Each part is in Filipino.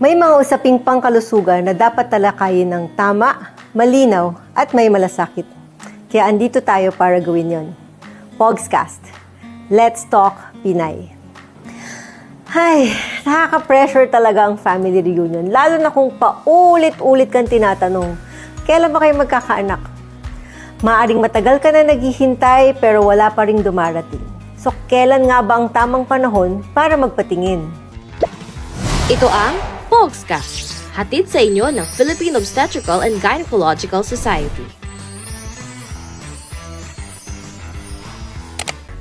May mga usaping pangkalusugan na dapat talakayin ng tama, malinaw, at may malasakit. Kaya andito tayo para gawin yon. Pogscast. Let's Talk Pinay. Ay, nakaka-pressure talaga ang family reunion. Lalo na kung paulit-ulit kang tinatanong, kailan ba kayo magkakaanak? Maaring matagal ka na naghihintay pero wala pa ring dumarating. So, kailan nga ba ang tamang panahon para magpatingin? Ito ang Pogscast, hatid sa inyo ng Philippine Obstetrical and Gynecological Society.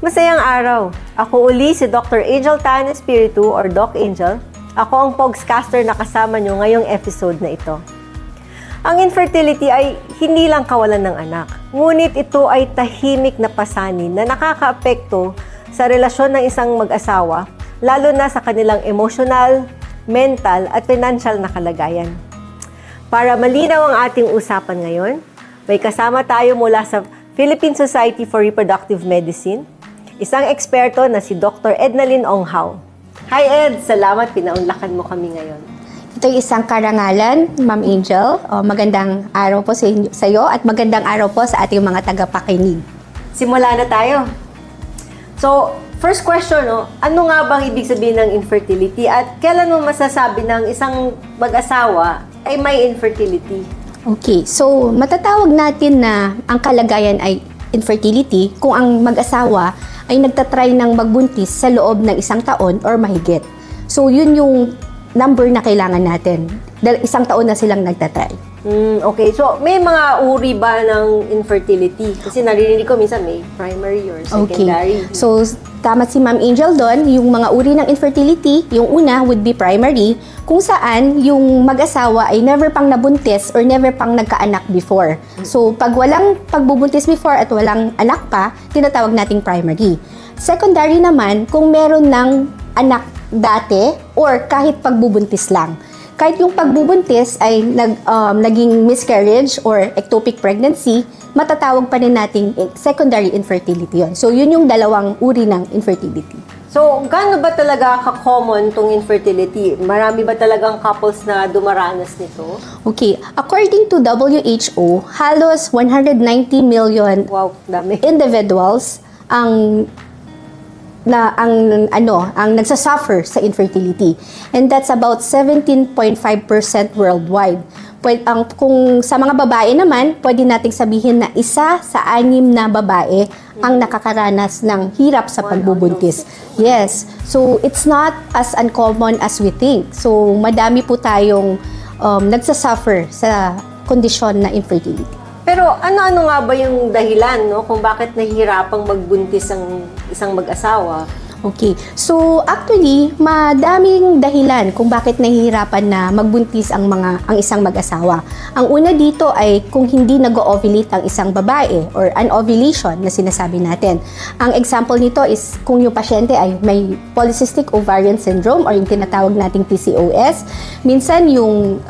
Masayang araw! Ako uli si Dr. Angel Tan Espiritu or Doc Angel. Ako ang Pogscaster na kasama nyo ngayong episode na ito. Ang infertility ay hindi lang kawalan ng anak, ngunit ito ay tahimik na pasanin na nakakaapekto sa relasyon ng isang mag-asawa, lalo na sa kanilang emotional, mental at financial na kalagayan. Para malinaw ang ating usapan ngayon, may kasama tayo mula sa Philippine Society for Reproductive Medicine, isang eksperto na si Dr. Ednalyn Onghao. Hi Ed! Salamat, pinaunlakan mo kami ngayon. Ito yung isang karangalan, Ma'am Angel. Magandang araw po sa iyo at magandang araw po sa ating mga tagapakinig. Simula na tayo. So, first question, ano nga bang ibig sabihin ng infertility at kailan mo masasabi ng isang mag-asawa ay may infertility? Okay, so matatawag natin na ang kalagayan ay infertility kung ang mag-asawa ay nagtatry ng magbuntis sa loob ng 1 taon or mahigit. So, yun yung number na kailangan natin. Dahil 1 taon na silang nagtatry. Okay, so may mga uri ba ng infertility? Kasi naririnig ko minsan may primary or secondary. Okay. So, tama si Ma'am Angel doon, yung mga uri ng infertility, yung una would be primary, kung saan yung mag-asawa ay never pang nabuntis or never pang nagkaanak before. So, pag walang pagbubuntis before at walang anak pa, tinatawag nating primary. Secondary naman, kung meron ng anak dati or kahit pagbubuntis lang. Kahit yung pagbubuntis ay naging miscarriage or ectopic pregnancy, matatawag pa rin nating secondary infertility yun. So, yun yung dalawang uri ng infertility. So, gaano ba talaga ka-common tong infertility? Marami ba talagang couples na dumaranas nito? Okay, according to WHO, halos 190 million Dami. individuals ang nagsasuffer sa infertility. And that's about 17.5% worldwide. Kung sa mga babae naman, pwede nating sabihin na 1 sa 6 na babae ang nakakaranas ng hirap sa pagbubuntis. Yes. So, it's not as uncommon as we think. So, madami po tayong nagsasuffer sa kondisyon na infertility. Pero ano-ano nga ba yung dahilan kung bakit nahihirapang magbuntis ang isang mag-asawa? Okay. So, actually, madaming dahilan kung bakit nahihirapan na magbuntis ang isang mag-asawa. Ang una dito ay kung hindi nag-ovulate ang isang babae or anovulation na sinasabi natin. Ang example nito is kung yung pasyente ay may polycystic ovarian syndrome or yung tinatawag nating PCOS. Minsan yung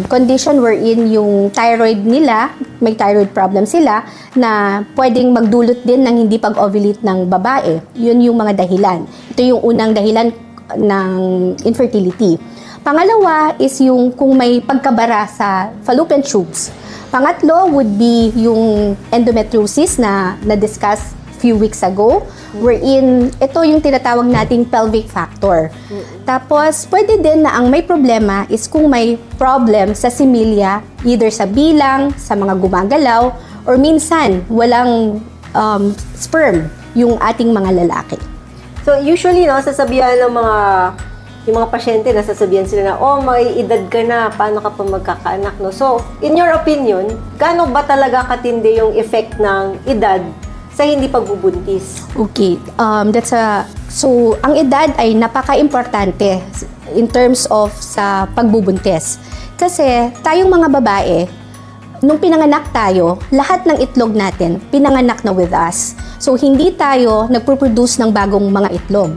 condition wherein yung thyroid nila, may thyroid problem sila na pwedeng magdulot din ng hindi pag-ovulate ng babae. Yun yung mga dahilan. Ito yung unang dahilan ng infertility. Pangalawa is yung kung may pagkabara sa fallopian tubes. Pangatlo would be yung endometriosis na na-discuss few weeks ago, wherein ito yung tinatawag nating pelvic factor. Tapos, pwede din na ang may problema is kung may problem sa similya, either sa bilang, sa mga gumagalaw, or minsan, walang sperm yung ating mga lalaki. So, usually, sasabihan ng yung mga pasyente, nasasabihan sila na, may edad ka na, paano ka pa magkakaanak, So, in your opinion, gaano ba talaga katindi yung effect ng edad sa hindi pagbubuntis? Okay, so ang edad ay napaka-importante in terms of sa pagbubuntis. Kasi tayong mga babae, nung pinanganak tayo, lahat ng itlog natin pinanganak na with us. So hindi tayo nagpo-produce ng bagong mga itlog.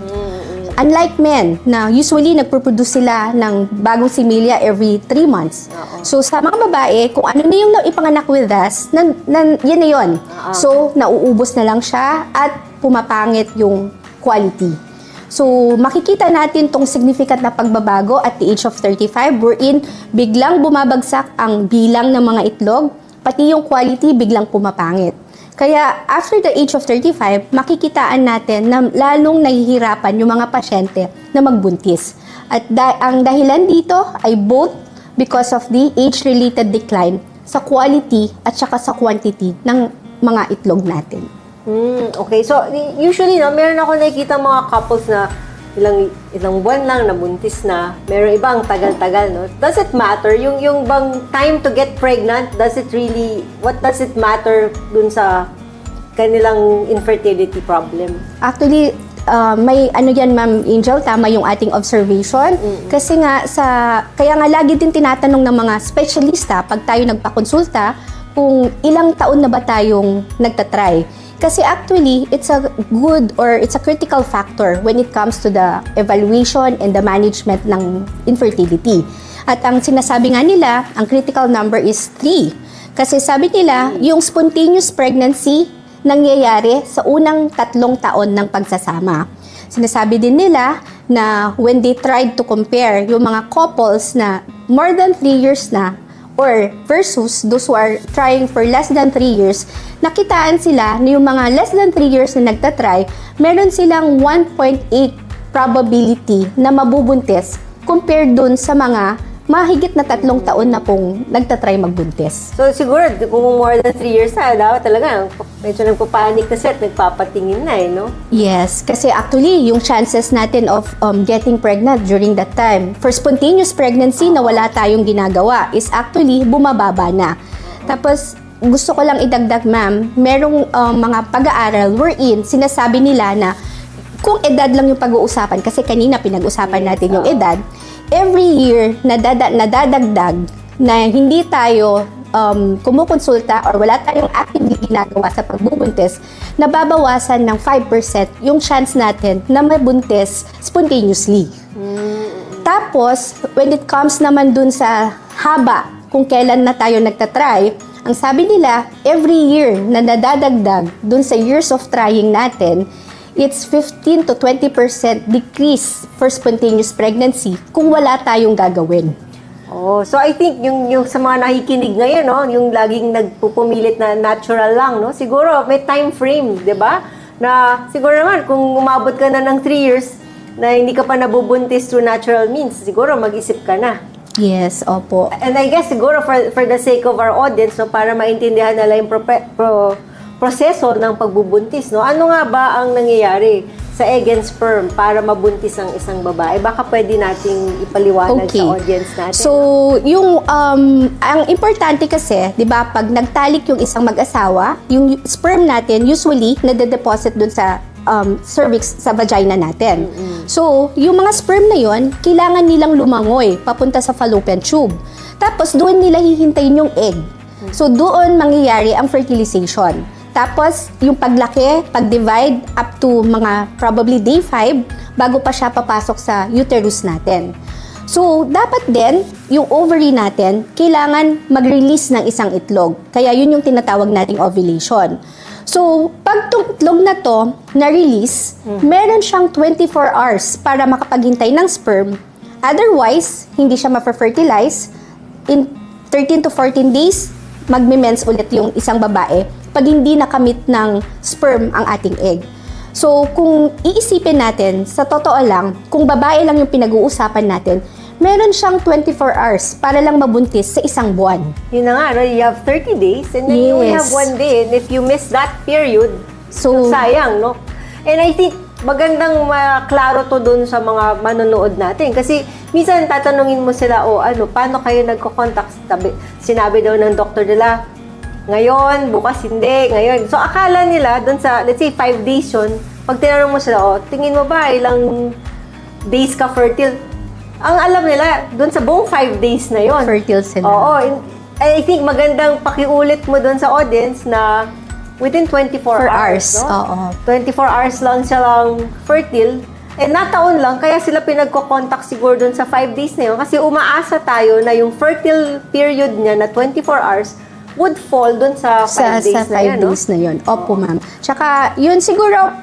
Unlike men, na usually nagpo-produce sila ng bagong similya every 3 months. So sa mga babae, kung ano na yung ipanganak with us, yan na yun. So nauubos na lang siya at pumapangit yung quality. So, makikita natin tong significant na pagbabago at the age of 35 wherein biglang bumabagsak ang bilang ng mga itlog, pati yung quality biglang pumapangit. Kaya after the age of 35, makikitaan natin na lalong nahihirapan yung mga pasyente na magbuntis. At ang dahilan dito ay both because of the age-related decline sa quality at saka sa quantity ng mga itlog natin. Okay, so usually meron ako nakikita mga couples na ilang buwan lang nabuntis na. Meron ibang tagal-tagal, no? Does it matter yung bang time to get pregnant? What does it matter dun sa kanilang infertility problem? Actually, may yan, Ma'am Angel, tama yung ating observation. Kasi nga, kaya nga lagi din tinatanong ng mga specialista pag tayo nagpakonsulta kung ilang taon na ba tayong nagtatry. Kasi actually, it's a critical factor when it comes to the evaluation and the management ng infertility. At ang sinasabi nga nila, ang critical number is 3. Kasi sabi nila, yung spontaneous pregnancy nangyayari sa unang 3 taon ng pagsasama. Sinasabi din nila na when they tried to compare yung mga couples na more than 3 years na or versus those who are trying for less than 3 years, nakitaan sila na yung mga less than 3 years na nagtatry, meron silang 1.8 probability na mabubuntis compared dun sa mga mahigit na 3 taon na pong nagtatry magbuntis. So siguro, kung more than 3 years na, dapat talaga medyo nagpapanik kasi at nagpapatingin na no? Yes, kasi actually, yung chances natin of getting pregnant during that time, for spontaneous pregnancy na wala tayong ginagawa, is actually bumababa na. Tapos, gusto ko lang idagdag, ma'am, merong mga pag-aaral wherein sinasabi nila na kung edad lang yung pag-uusapan, kasi kanina pinag-usapan natin yung edad, every year nadadagdag na hindi tayo kumukonsulta or wala tayong actively ginagawa sa pagbubuntis, nababawasan ng 5% yung chance natin na mabuntis spontaneously. Tapos, when it comes naman dun sa haba, kung kailan na tayo nagtatry, ang sabi nila, every year na nadadagdag dun sa years of trying natin, it's 15 to 20% decrease for spontaneous pregnancy kung wala tayong gagawin. Oh, so I think yung sa mga nakikinig ngayon, no, yung laging nagpupumilit na natural lang, no, siguro may time frame, 'di ba? Na siguro naman kung umabot ka na ng 3 years na hindi ka pa nabubuntis through natural means, siguro mag-isip ka na. Yes, opo. And I guess siguro for the sake of our audience, no, para maintindihan nila yung proseso ng pagbubuntis, no? Ano nga ba ang nangyayari sa egg and sperm para mabuntis ang isang babae? Baka pwede nating ipaliwanag sa audience natin. So, yung ang importante kasi, 'di ba, pag nagtalik yung isang mag-asawa, yung sperm natin usually nade-deposit dun sa cervix, sa vagina natin. So, yung mga sperm na yon, kailangan nilang lumangoy papunta sa fallopian tube. Tapos doon nila hihintayin yung egg. So, doon mangyayari ang fertilization. Tapos, yung paglaki, pag-divide up to mga probably day 5 bago pa siya papasok sa uterus natin. So, dapat din, yung ovary natin, kailangan mag-release ng isang itlog. Kaya yun yung tinatawag nating ovulation. So, pag itong itlog na to na-release, meron siyang 24 hours para makapaghintay ng sperm. Otherwise, hindi siya ma-fertilize. In 13 to 14 days, magme-mens ulit yung isang babae pag hindi nakamit ng sperm ang ating egg. So, kung iisipin natin, sa totoo lang, kung babae lang yung pinag-uusapan natin, meron siyang 24 hours para lang mabuntis sa isang buwan. Yun na nga, no? You have 30 days and then you only have 1 day. And if you miss that period, so sayang, no? And I think magandang maklaro to dun sa mga manonood natin. Kasi minsan tatanungin mo sila, paano kayo nagko-contact? Sinabi daw ng doktor nila, ngayon, bukas hindi, ngayon. So, akala nila, dun sa, let's say, 5 days yun, pag tinanong mo sila, tingin mo ba ilang days ka fertile? Ang alam nila, dun sa buong 5 days na yon. Fertile sila. Oo. I think magandang pakiulit mo dun sa audience na within 24 hours. No? Oo. 24 hours lang siya lang fertile. Nataon lang, kaya sila pinagko-contact siguro dun sa 5 days na yun. Kasi umaasa tayo na yung fertile period niya na 24 hours would fall dun sa 5 days sa na 5 yun, no? days na yun. Opo, ma'am. Tsaka, yun siguro,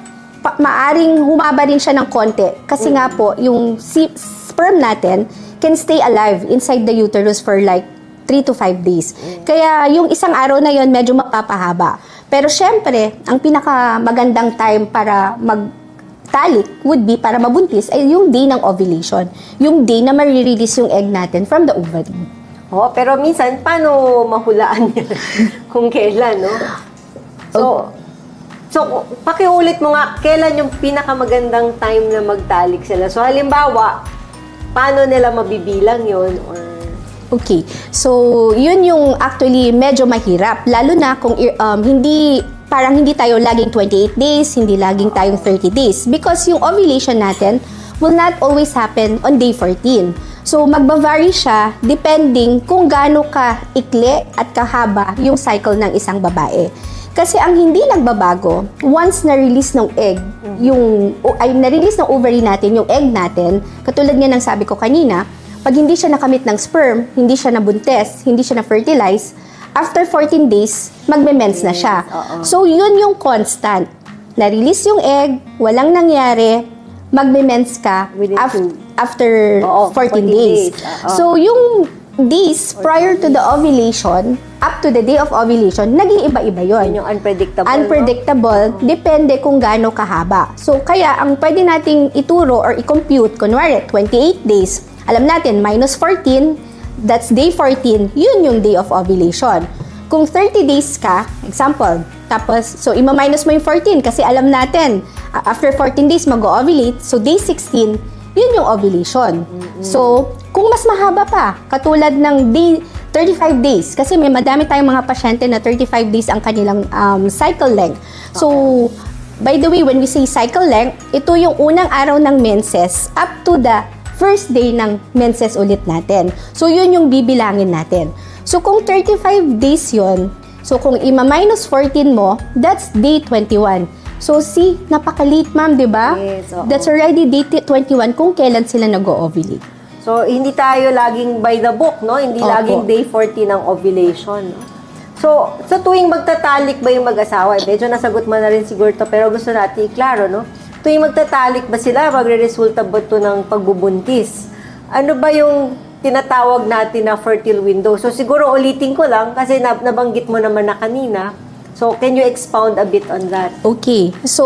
maaring humaba rin siya ng konti. Kasi nga po, yung sperm natin can stay alive inside the uterus for like 3 to 5 days. Kaya yung isang araw na yon medyo mapapahaba. Pero syempre, ang pinakamagandang time para magtalik would be para mabuntis ay yung day ng ovulation. Yung day na marirelease yung egg natin from the ovary. Oh, pero minsan, paano mahulaan yan kung kailan, no? So, pakiulit mo nga, kailan yung pinakamagandang time na magtalik sila? So, halimbawa, paano nila mabibilang yon or... Okay. So, yun yung actually medyo mahirap. Lalo na kung parang hindi tayo laging 28 days, hindi laging tayong 30 days. Because yung ovulation natin will not always happen on day 14. So, magba-vary siya depending kung gaano ka-ikli at kahaba yung cycle ng isang babae. Kasi ang hindi nagbabago, once na-release ng egg, na-release ng ovary natin, yung egg natin, katulad nga ng sabi ko kanina, pag hindi siya nakamit ng sperm, hindi siya nabuntes, hindi siya na-fertilize, after 14 days, magme-mens na siya. So, yun yung constant. Na-release yung egg, walang nangyari, magme-mens ka after 14 days. So, yung days prior to the ovulation, up to the day of ovulation, nag-iiba-iba yun. Yun yung unpredictable, Unpredictable, depende kung gaano kahaba. So, kaya ang pwede nating ituro or i-compute, kunwari, 28 days, alam natin, minus 14, that's day 14, yun yung day of ovulation. Kung 30 days ka, example, tapos, so ima-minus mo yung 14 kasi alam natin, after 14 days mag-ovulate, so day 16, yun yung ovulation. So, kung mas mahaba pa, katulad ng day 35 days, kasi may madami tayong mga pasyente na 35 days ang kanilang cycle length. So, by the way, when we say cycle length, ito yung unang araw ng menses up to the first day ng menses ulit natin. So, yun yung bibilangin natin. So, kung 35 days yun, so kung ima-minus 14 mo, that's day 21. So, see, napaka-late, ma'am, di ba? Yes, oo. That's already day 21 kung kailan sila nag-ovulate. So, hindi tayo laging by the book, no? Hindi Opo. laging day 14 ng ovulation, no? So, sa tuwing magtatalik ba yung mag-asawa? Medyo nasagot mo na rin siguro to, pero gusto natin i-klaro, no? Tuwing magtatalik ba sila, magre-resulta ba ito ng pagbubuntis? Ano ba yung tinatawag natin na fertile window? So, siguro ulitin ko lang, kasi nabanggit mo naman na kanina. So, can you expound a bit on that? Okay. So,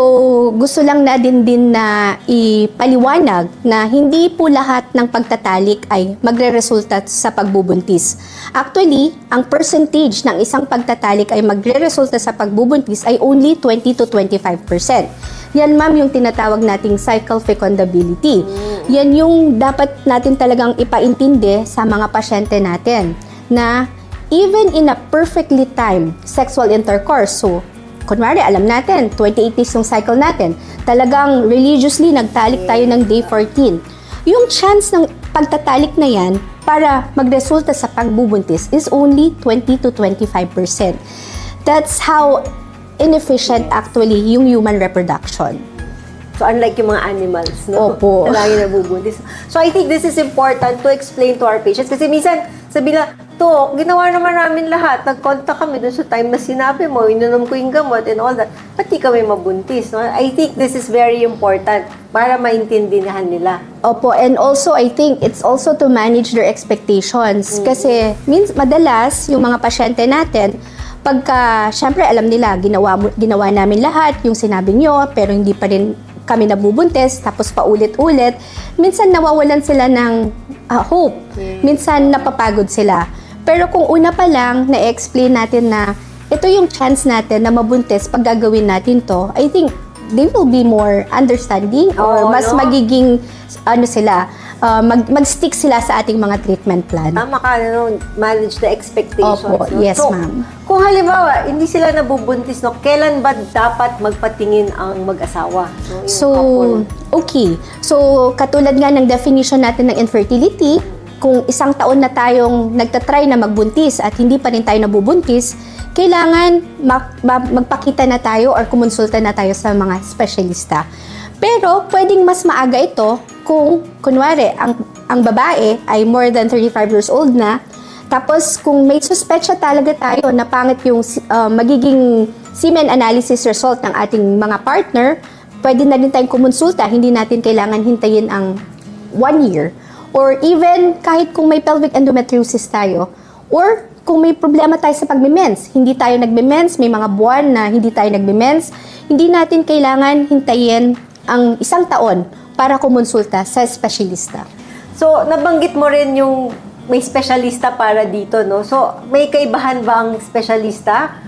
gusto lang natin din na ipaliwanag na hindi po lahat ng pagtatalik ay magre-resulta sa pagbubuntis. Actually, ang percentage ng isang pagtatalik ay magre-resulta sa pagbubuntis ay only 20 to 25%. Yan, ma'am, yung tinatawag nating cycle fecundability. Yan yung dapat natin talagang ipaintindi sa mga pasyente natin na even in a perfectly timed sexual intercourse, so, kunwari, alam natin, 28 days yung cycle natin, talagang religiously nagtalik tayo ng day 14. Yung chance ng pagtatalik na yan para magresulta sa pagbubuntis is only 20 to 25%. That's how inefficient actually yung human reproduction. So, unlike yung mga animals, no? Opo. Na lagi nabubuntis. So, I think this is important to explain to our patients. Kasi minsan, sabi na, ginawa naman namin lahat. Nag-contact kami dun sa time na sinabi mo, inunom ko yung gamot and all that. Ba't di kami mabuntis, no? I think this is very important para maintindihan nila. Opo, and also I think it's also to manage their expectations. Kasi madalas yung mga pasyente natin, pagka, syempre alam nila, ginawa namin lahat, yung sinabi nyo, pero hindi pa rin kami nabubuntis, tapos paulit-ulit, minsan nawawalan sila ng hope. Minsan napapagod sila. Pero kung una pa lang, na-explain natin na ito yung chance natin na mabuntis pag gagawin natin to, I think they will be more understanding or mas magiging, mag-stick sila sa ating mga treatment plan. Tama ka, manage the expectations. Opo, no? yes, So, ma'am. Kung halimbawa, hindi sila nabubuntis, no, kailan ba dapat magpatingin ang mag-asawa? No, yung So, couple? okay. So, katulad nga ng definition natin ng infertility, kung isang taon na tayong nagtatry na magbuntis at hindi pa rin tayo nabubuntis, kailangan magpakita na tayo or kumonsulta na tayo sa mga espesyalista. Pero, pwedeng mas maaga ito kung, kunwari, ang babae ay more than 35 years old na, tapos kung may suspetsya talaga tayo na pangit yung magiging semen analysis result ng ating mga partner, pwede na rin tayong kumonsulta, hindi natin kailangan hintayin ang 1 year. Or even kahit kung may pelvic endometriosis tayo, or kung may problema tayo sa pagme-mens, hindi tayo nagme-mens, may mga buwan na hindi tayo nagme-mens, hindi natin kailangan hintayin ang 1 taon para kumonsulta sa espesyalista. So, nabanggit mo rin yung may specialista para dito, no? So, may kaibahan ba ang specialista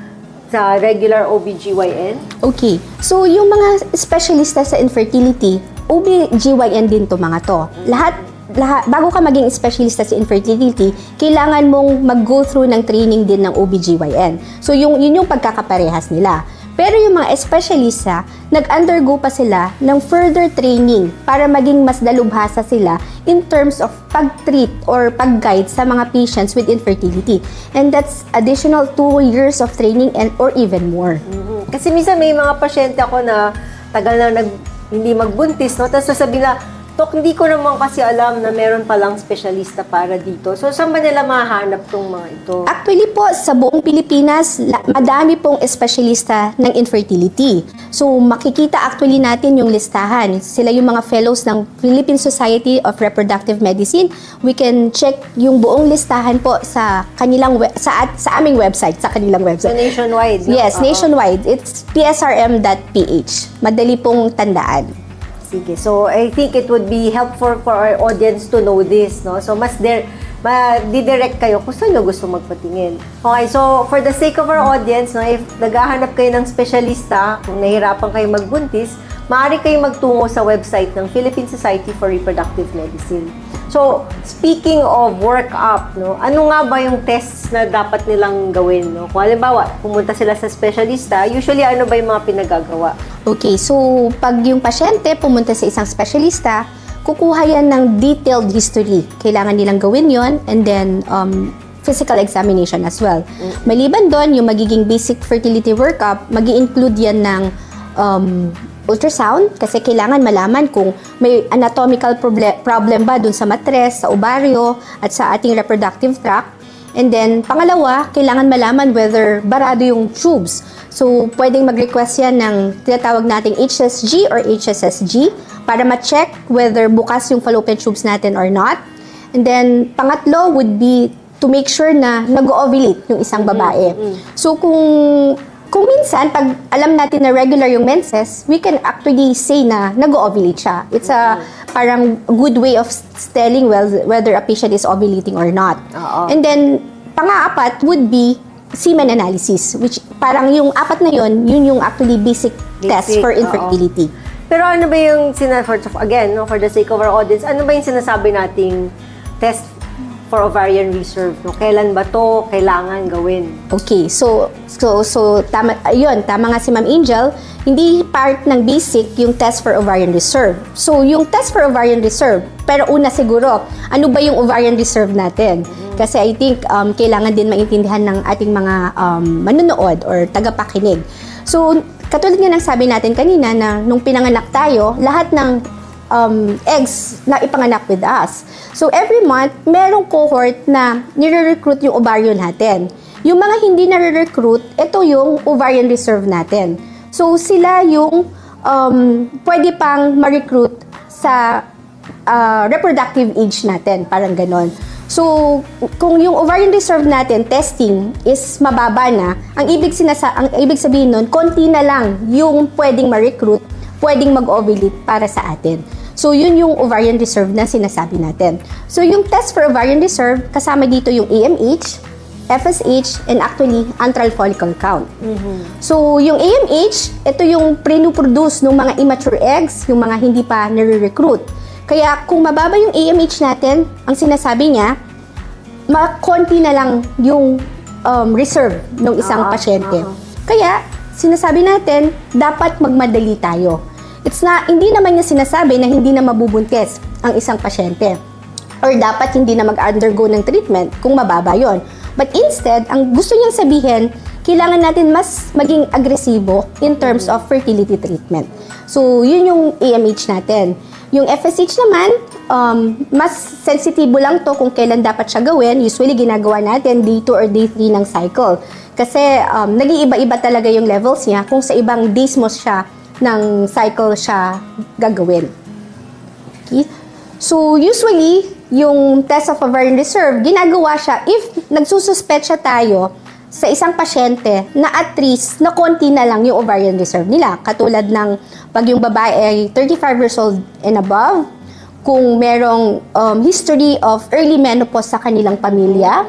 sa regular OBGYN? Okay. So, yung mga espesyalista sa infertility, OBGYN din to mga to. Lahat, bago ka maging specialista sa infertility, kailangan mong mag-go through ng training din ng OBGYN. So, yun yung pagkakaparehas nila. Pero yung mga espesyalista, nag-undergo pa sila ng further training para maging mas dalubhasa sila in terms of pag-treat or pag-guide sa mga patients with infertility. And that's additional 2 years of training and or even more. Kasi minsan may mga pasyente ako na tagal na hindi magbuntis, no? Tapos sasabihin na, Dok, hindi ko naman kasi alam na meron palang specialista para dito. So, saan ba nila mahanap tong mga ito? Actually po, sa buong Pilipinas, madami pong espesyalista ng infertility. So, makikita actually natin yung listahan. Sila yung mga fellows ng Philippine Society of Reproductive Medicine. We can check yung buong listahan po sa kanilang sa aming website, sa kanilang So, website. nationwide, no? Yes, nationwide. It's psrm.ph. Madali pong tandaan. Sige. So, I think it would be helpful for our audience to know this, no? So, didirect kayo kung saan nyo gusto magpatingin. Okay, so, for the sake of our audience, no, if naghahanap kayo ng specialista, kung nahihirapan kayo magbuntis, maaari kayo magtungo sa website ng Philippine Society for Reproductive Medicine. So, speaking of workup, no, ano nga ba yung tests na dapat nilang gawin? No? Kung halimbawa, pumunta sila sa specialista, usually ano ba yung mga pinagagawa? Okay, so pag yung pasyente pumunta sa isang specialista, kukuha yan ng detailed history. Kailangan nilang gawin yon, and then physical examination as well. Maliban doon, yung magiging basic fertility workup, magi-include yan ng ultrasound, kasi kailangan malaman kung may anatomical problem ba dun sa matres, sa ovaryo, at sa ating reproductive tract. And then, pangalawa, kailangan malaman whether barado yung tubes. So, pwedeng mag-request yan ng tinatawag nating HSG or HSSG para ma-check whether bukas yung fallopian tubes natin or not. And then, pangatlo would be to make sure na nag-ovulate yung isang babae. So, kung minsan, pag alam natin na regular yung menses, we can actually say na nag-ovulate siya. It's a parang good way of telling whether a patient is ovulating or not. And then, pang-apat would be semen analysis, which parang yung 4 na yun yung actually basic test for infertility. Pero ano ba yung for the sake of our audience, ano ba yung sinasabi nating test for ovarian reserve? No? Kailan ba to kailangan gawin? Okay, so tama nga si Ma'am Angel, hindi part ng basic yung test for ovarian reserve. So, yung test for ovarian reserve, pero una siguro, ano ba yung ovarian reserve natin? Kasi I think kailangan din maintindihan ng ating mga manunood or tagapakinig. So, katulad nga ng sabi natin kanina na nung pinanganak tayo, lahat ng eggs na ipanganak with us. So, every month, merong cohort na nire-recruit yung ovarian natin. Yung mga hindi nare-recruit, ito yung ovarian reserve natin. So, sila yung pwede pang ma-recruit sa reproductive age natin, parang ganon. So, kung yung ovarian reserve natin, testing, is mababa na, ang ibig sabihin nun, konti na lang yung pwedeng ma-recruit, pwedeng mag-ovulate para sa atin. So, yun yung ovarian reserve na sinasabi natin. So, yung test for ovarian reserve, kasama dito yung AMH, FSH, and actually, antral follicle count. So, yung AMH, ito yung pre-produce ng mga immature eggs, yung mga hindi pa nare-recruit. Kaya, kung mababa yung AMH natin, ang sinasabi niya, konti na lang yung reserve ng isang pasyente. Kaya, sinasabi natin, dapat magmadali tayo. Hindi naman niya sinasabi na hindi na mabubuntis ang isang pasyente. Or dapat hindi na mag-undergo ng treatment kung mababa yon. But instead, ang gusto niyang sabihin, kailangan natin mas maging agresibo in terms of fertility treatment. So, yun yung AMH natin. Yung FSH naman, mas sensitibo lang to kung kailan dapat siya gawin. Usually, ginagawa natin day 2 or day 3 ng cycle. Kasi, nag-iiba-iba talaga yung levels niya kung sa ibang days mo siya ng cycle siya gagawin. Okay? So, usually, yung test of ovarian reserve, ginagawa siya if nagsususpect siya tayo sa isang pasyente na at least na konti na lang yung ovarian reserve nila. Katulad ng pag yung babae ay 35 years old and above, kung merong history of early menopause sa kanilang pamilya.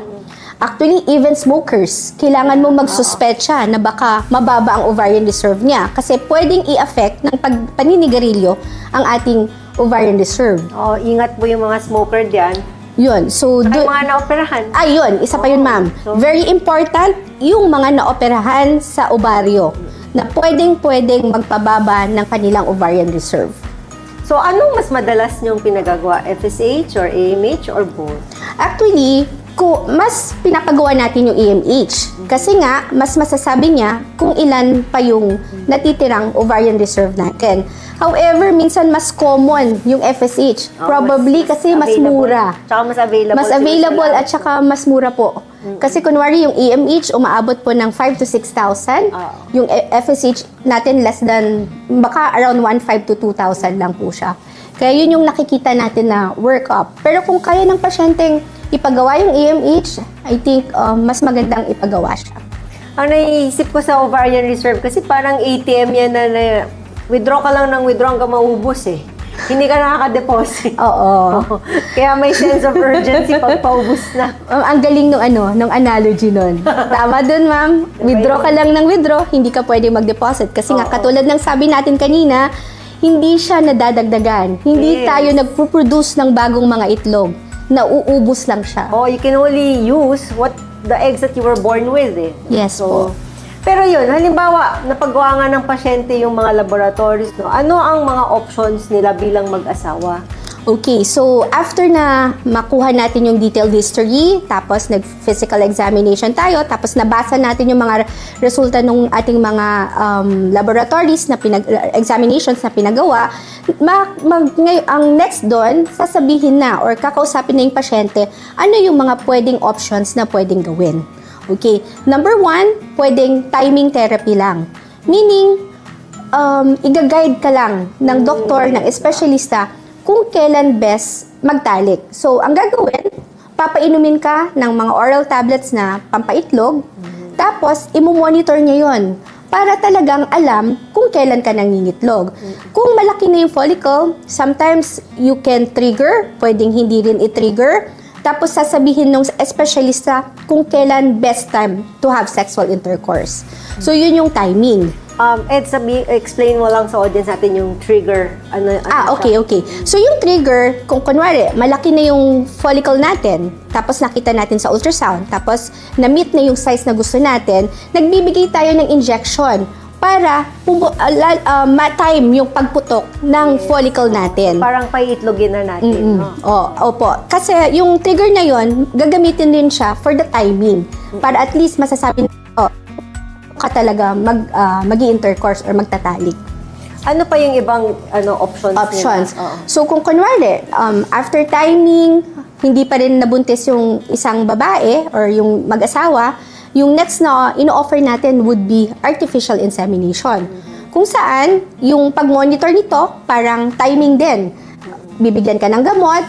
Actually, even smokers, kailangan mo magsuspecha na baka mababa ang ovarian reserve niya kasi pwedeng i-affect ng paninigarilyo ang ating ovarian reserve. Oh, ingat po yung mga smoker diyan. Yun. So, Ay, mga naoperahan. Ayun, isa pa yun, ma'am. So, Very important, yung mga naoperahan sa ovaryo na pwedeng magpababa ng kanilang ovarian reserve. so anong mas madalas niyong pinagagawa? FSH or AMH or both? Actually, mas pinapagawa natin yung AMH. Kasi nga, mas masasabi niya kung ilan pa yung natitirang ovarian reserve natin. However, minsan mas common yung FSH. Oh, Probably kasi mas available. mura. Tsaka mas available. Mas available at saka mas mura po. Kasi kunwari yung AMH umaabot po ng 5,000 to 6,000. Yung FSH natin less than, baka around 1,500 to 2,000 lang po siya. Kaya yun yung nakikita natin na workup. Pero kung kaya ng pasyenteng ipagawa yung AMH, I think mas magandang ipagawa siya. Ang naiisip ko sa ovarian reserve, kasi parang ATM yan na withdraw ka lang ng withdraw hanggang maubos eh. Hindi ka nakaka-deposit. Oo. Kaya may sense of urgency pag paubos na. Ang galing nung analogy nun. Tama dun, ma'am. Withdraw ka lang ng withdraw, hindi ka pwede mag-deposit. Kasi nga, katulad ng sabi natin kanina, hindi siya nadadagdagan. Hindi tayo nagpo-produce ng bagong mga itlog. Nauubos lang siya. Oh, you can only use what the eggs that you were born with eh. Yes po. Pero yun, halimbawa, napagawa nga ng pasyente yung mga laboratories, no? Ano ang mga options nila bilang mag-asawa? Okay, so after na makuha natin yung detailed history, tapos nag-physical examination tayo, tapos nabasa natin yung mga resulta ng ating mga laboratories na examinations na pinagawa, ang next doon, sasabihin na or kakausapin na yung pasyente, ano yung mga pwedeng options na pwedeng gawin. Okay, number 1, pwedeng timing therapy lang. Meaning, i-guide ka lang ng doktor, ng espesyalista, kung kailan best magtalik. So, ang gagawin, papainumin ka ng mga oral tablets na pampaitlog, tapos imomonitor niya yon para talagang alam kung kailan ka nangingitlog. Kung malaki na yung follicle, sometimes you can trigger, pwedeng hindi rin i-trigger, tapos sasabihin ng espesyalista kung kailan best time to have sexual intercourse. So, yun yung timing. Ed, explain mo lang sa audience natin yung trigger. Okay. So, yung trigger, kung kunwari, malaki na yung follicle natin, tapos nakita natin sa ultrasound, tapos na-meet na yung size na gusto natin, nagbibigay tayo ng injection para ma-time yung pagputok ng follicle natin. Parang paiitlogin na natin. No? Opo. Kasi yung trigger na yon, gagamitin din siya for the timing. Para at least masasabi na, ka talaga mag-i-intercourse or magtatalik. Ano pa yung ibang options nila? So kung kunwari, after timing, hindi pa rin nabuntis yung isang babae or yung mag-asawa, yung next na ino-offer natin would be artificial insemination. Kung saan, yung pag-monitor nito, parang timing din. Bibigyan ka ng gamot,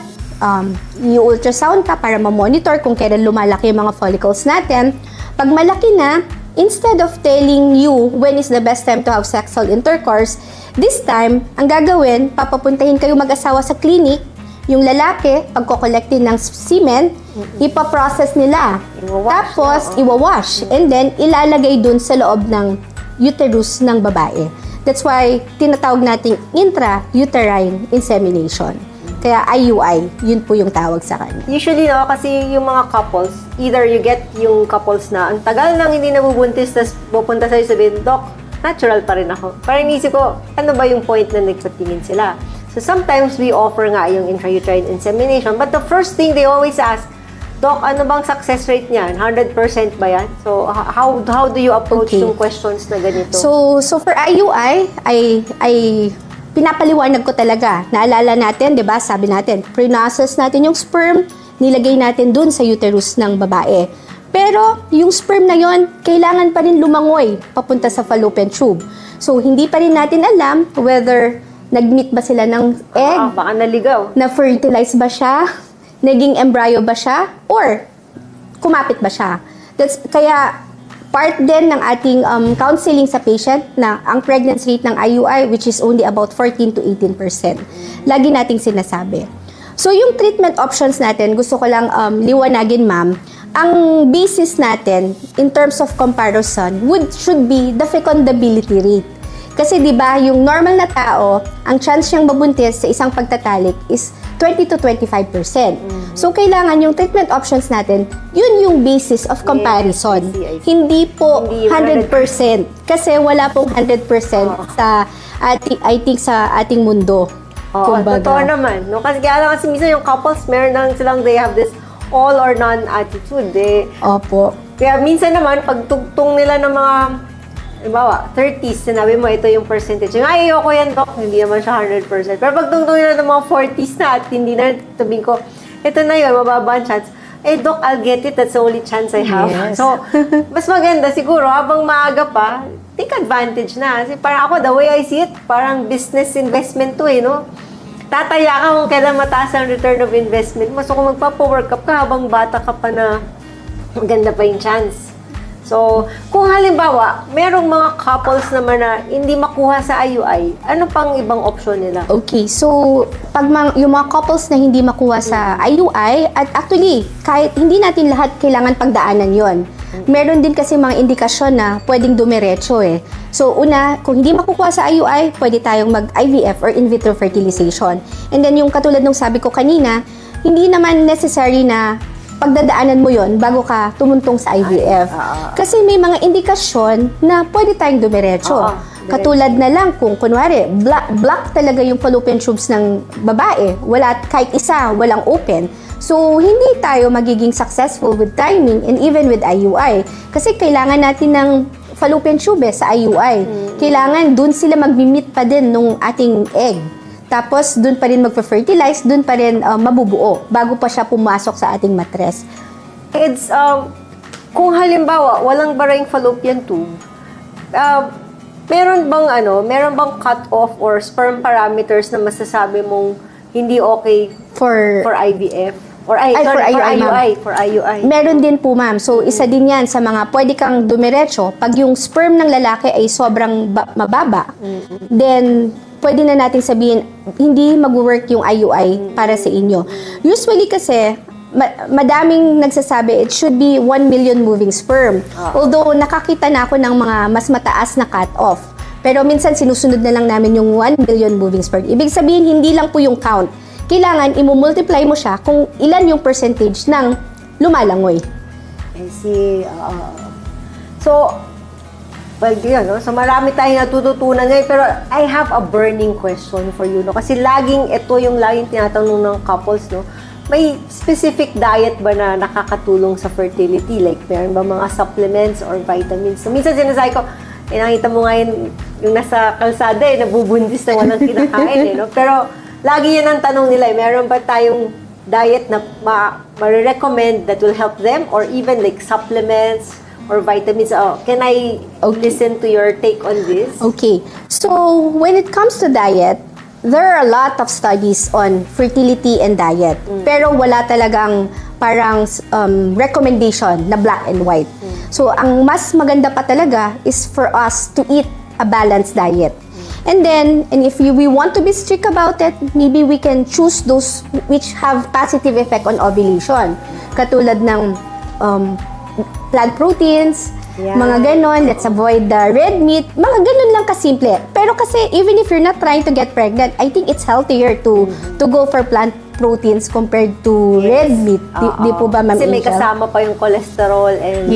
i-ultrasound ka para ma-monitor kung kailan lumalaki yung mga follicles natin. Pag malaki na, instead of telling you when is the best time to have sexual intercourse, this time, ang gagawin, papapuntahin kayo mag-asawa sa clinic, yung lalaki, pagkokolektin ng semen, ipaprocess nila. Tapos, iwawash. And then, ilalagay dun sa loob ng uterus ng babae. That's why, tinatawag nating intrauterine insemination. Kaya IUI, yun po yung tawag sa kanya. Usually, kasi yung mga couples, either you get yung couples na ang tagal nang hindi nabubuntis, tapos pupunta sa'yo sabihin, Doc, natural pa rin ako. Parang inisip ko, ano ba yung point na nagpatingin sila? So sometimes we offer nga yung intrauterine insemination, but the first thing they always ask, Doc, ano bang success rate niyan? 100% ba yan? So how do you approach yung questions na ganito? So for IUI, ay pinapaliwanag ko talaga. Naalala natin, 'di ba? Sabi natin, pre-process natin yung sperm, nilagay natin dun sa uterus ng babae. Pero yung sperm na yon, kailangan pa rin lumangoy papunta sa fallopian tube. So, hindi pa rin natin alam whether nag-meet ba sila ng egg, Baka naligaw. na-fertilize ba siya, naging embryo ba siya, or kumapit ba siya. Kaya part din ng ating counseling sa patient na ang pregnancy rate ng IUI, which is only about 14 to 18%. Lagi nating sinasabi. So, yung treatment options natin, gusto ko lang liwanagin, ma'am, ang basis natin in terms of comparison should be the fecundability rate. Kasi 'di ba, yung normal na tao, ang chance niyang mabuntis sa isang pagtatalik is 20 to 25%. So kailangan yung treatment options natin, yun yung basis of comparison. I see. Hindi po Hindi 100%. Kasi wala pong 100% sa ating mundo. Totoo naman. No? Kasi minsan yung couples, meron lang silang, they have this all or none attitude. Opo. Kaya minsan naman, pag tugtong nila ng mga, halimbawa, 30s, sinabi mo, ito yung percentage. Ay, ayoko yan, Doc. Hindi naman siya 100%. Pero pag tugtong nila ng mga 40s na at hindi na, sabihin ko, ito na yun, mababa ang chance. Doc, I'll get it. That's the only chance I have. Yes. So, mas maganda siguro, habang maaga pa, take advantage na. Kasi parang ako, the way I see it, parang business investment to no? Tataya ka kung kailan mataas ang return of investment mo. So, kung magpa-work up ka habang bata ka pa na maganda pa yung chance. So, kung halimbawa, merong mga couples naman na hindi makuha sa IUI, ano pang ibang option nila? Okay, so pag yung mga couples na hindi makuha sa IUI, at actually, kahit hindi natin lahat kailangan pagdaanan yon. Meron din kasi mga indikasyon na pwedeng dumiretso So, una, kung hindi makukuha sa IUI, pwede tayong mag-IVF or in vitro fertilization. And then, yung katulad ng sabi ko kanina, hindi naman necessary na pagdadaanan mo yon bago ka tumuntong sa IVF. Kasi may mga indikasyon na pwede tayong dumiretso. Katulad na lang kung kunwari, black talaga yung fallopian tubes ng babae. Wala, kahit isa, walang open. So, hindi tayo magiging successful with timing and even with IUI. Kasi kailangan natin ng fallopian tube sa IUI. Kailangan dun sila mag-meet pa din nung ating egg. Tapos, dun pa rin magpa-fertilize, dun pa rin mabubuo bago pa siya pumasok sa ating matres. It's, kung halimbawa, walang barang fallopian tube, meron bang cut-off or sperm parameters na masasabi mong hindi okay for IVF? For IUI. Meron din po, ma'am. So, isa din yan sa mga pwede kang dumiretso. Pag yung sperm ng lalaki ay sobrang mababa, then pwede na natin sabihin, hindi mag-work yung IUI para sa inyo. Usually kasi, madaming nagsasabi, it should be 1 million moving sperm. Although, nakakita na ako ng mga mas mataas na cut-off. Pero minsan, sinusunod na lang namin yung 1 million moving sperm. Ibig sabihin, hindi lang po yung count. Kailangan, imumultiply mo siya kung ilan yung percentage ng lumalangoy. I see. So, well, yun, no? So, marami tayong natututunan ngayon. Pero, I have a burning question for you, no? Kasi ito yung laging tinatanong ng couples, no? May specific diet ba na nakakatulong sa fertility? Like, meron ba mga supplements or vitamins? So, minsan sinasabi ko, nakita mo ngayon yung nasa kalsada, nabubundis na walang kinakain, no? Pero, lagi yan ang tanong nila, meron ba tayong diet na ma-recommend that will help them? Or even like supplements or vitamins? Can I listen to your take on this? Okay. So, when it comes to diet, there are a lot of studies on fertility and diet. Pero wala talagang parang recommendation na black and white. So, ang mas maganda pa talaga is for us to eat a balanced diet. And then, if we want to be strict about it, maybe we can choose those which have positive effect on ovulation. Katulad ng plant proteins, mga ganon, let's avoid the red meat, mga ganon lang kasimple. Pero kasi, even if you're not trying to get pregnant, I think it's healthier to go for plant proteins compared to red meat. Di po ba, Ma'am Kasi may Angel? kasama pa yung cholesterol and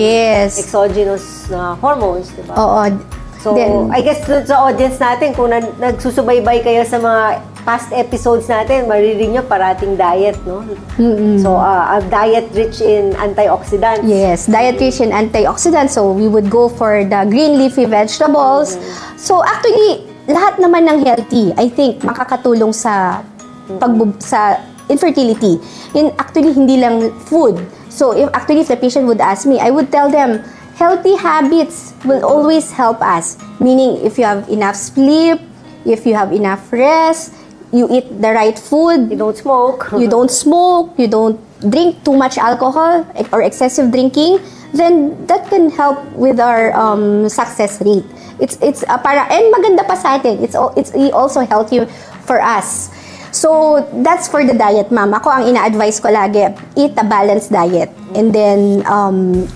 exogenous na hormones, di ba? Oo. So, I guess sa audience natin, kung nagsusubaybay kayo sa mga past episodes natin, maririnig nyo parating diet, no? So, a diet rich in antioxidants. Yes, diet rich in antioxidants. So, we would go for the green leafy vegetables. So, actually, lahat naman ng healthy, I think, makakatulong sa infertility. Actually, hindi lang food. So if the patient would ask me, I would tell them, healthy habits will always help us. Meaning, if you have enough sleep, if you have enough rest, you eat the right food, You don't smoke. you don't smoke, you don't drink too much alcohol or excessive drinking, then that can help with our success rate. It's and maganda pa sa atin. It's also healthy for us. So that's for the diet, ma'am. Ako ang ina-advise ko lagi, eat a balanced diet and then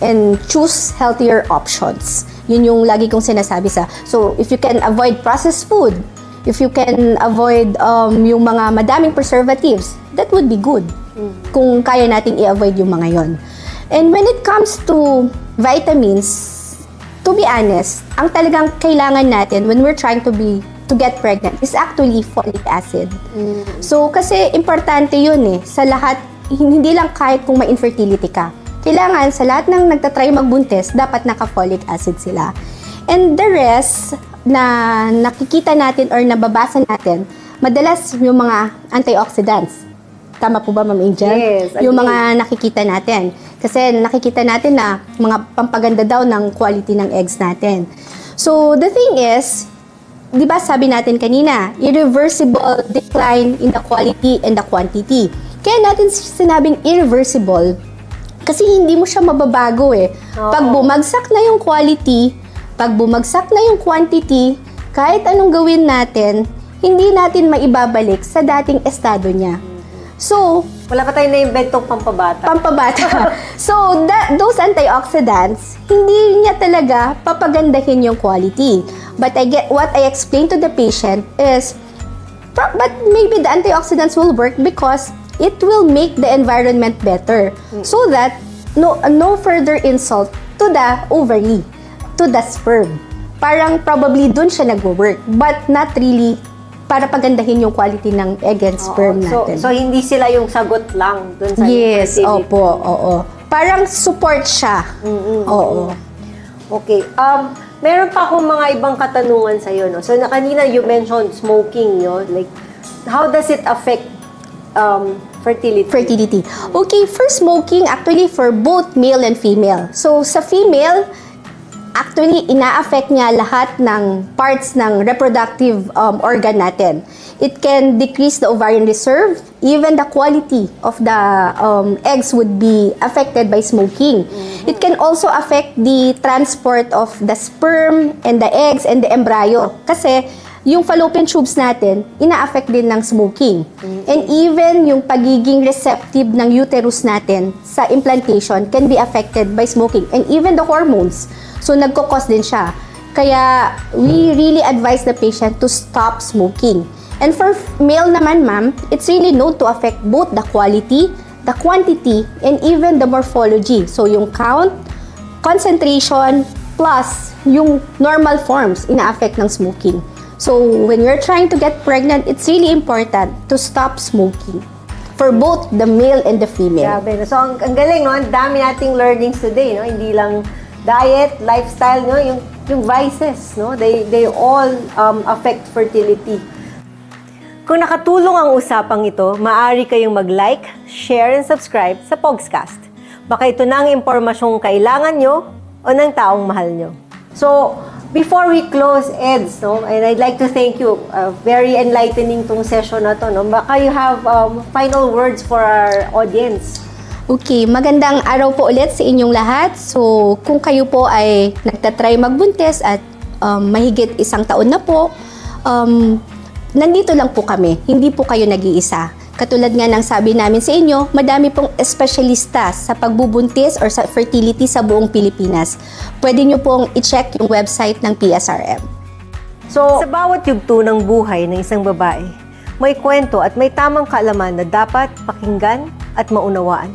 and choose healthier options. Yun yung lagi kong sinasabi sa. So if you can avoid processed food, if you can avoid yung mga madaming preservatives, that would be good. Kung kaya nating i-avoid yung mga yon. And when it comes to vitamins, to be honest, ang talagang kailangan natin when we're trying to get pregnant is actually folic acid. So, kasi importante yun sa lahat, hindi lang kahit kung may infertility ka. Kailangan sa lahat ng nagtatry magbuntis, dapat naka-folic acid sila. And the rest na nakikita natin or nababasa natin, madalas yung mga antioxidants. Tama po ba, Ma'am Angel? Yes, yung agree. mga nakikita natin. Kasi nakikita natin na mga pampaganda daw ng quality ng eggs natin. So, the thing is, di ba sabi natin kanina, irreversible decline in the quality and the quantity. Kaya natin sinabing irreversible kasi hindi mo siya mababago Oo. Pag bumagsak na yung quality, pag bumagsak na yung quantity, kahit anong gawin natin, hindi natin maibabalik sa dating estado niya. So, Wala pa tayong na-inventong pampabata. pampabata. So, those antioxidants, hindi niya talaga papagandahin yung quality. But what I explained to the patient is, but maybe the antioxidants will work because it will make the environment better. So that no further insult to the ovary, to the sperm. Parang probably dun siya nag-work, but not really para pagandahin yung quality ng egg and sperm natin. So hindi sila yung sagot lang dun sa Yes, infertility. opo, oo. Parang support siya. Oo. Okay. Meron pa akong mga ibang katanungan sa iyo, no. So kanina you mentioned smoking, no? Like how does it affect fertility? Fertility. Okay, for smoking, actually for both male and female. So sa female, actually, ina-affect niya lahat ng parts ng reproductive organ natin. It can decrease the ovarian reserve. Even the quality of the eggs would be affected by smoking. It can also affect the transport of the sperm and the eggs and the embryo. Kasi yung fallopian tubes natin, ina-affect din ng smoking. And even yung pagiging receptive ng uterus natin sa implantation can be affected by smoking. And even the hormones. So, nagkukos din siya. Kaya, we really advise the patient to stop smoking. And for male naman, ma'am, it's really known to affect both the quality, the quantity, and even the morphology. So, yung count, concentration, plus yung normal forms ina-affect ng smoking. So, when you're trying to get pregnant, it's really important to stop smoking for both the male and the female. Grabe, no? So ang galing, no? Ang dami nating learnings today, no? Hindi lang diet, lifestyle, no? Yung vices, no? They all affect fertility. Kung nakatulong ang usapang ito, maaari kayong mag-like, share, and subscribe sa Pogscast. Baka ito na ang impormasyong kailangan nyo o ng taong mahal nyo. So, before we close, Eds, no? And I'd like to thank you. Very enlightening tong session na to, no? Baka you have final words for our audience. Okay, magandang araw po ulit sa inyong lahat. So, kung kayo po ay nagtatry magbuntis at mahigit 1 taon na po, nandito lang po kami. Hindi po kayo nag-iisa. Katulad nga ng sabi namin sa inyo, madami pong espesyalista sa pagbubuntis or sa fertility sa buong Pilipinas. Pwede nyo pong i-check yung website ng PSRM. So, sa bawat yugto ng buhay ng isang babae, may kwento at may tamang kaalaman na dapat pakinggan at maunawaan.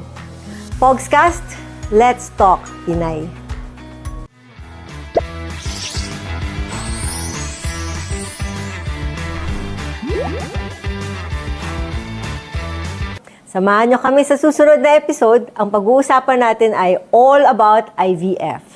Pogscast, let's talk, Inay. Samahan nyo kami sa susunod na episode. Ang pag-uusapan natin ay all about IVF.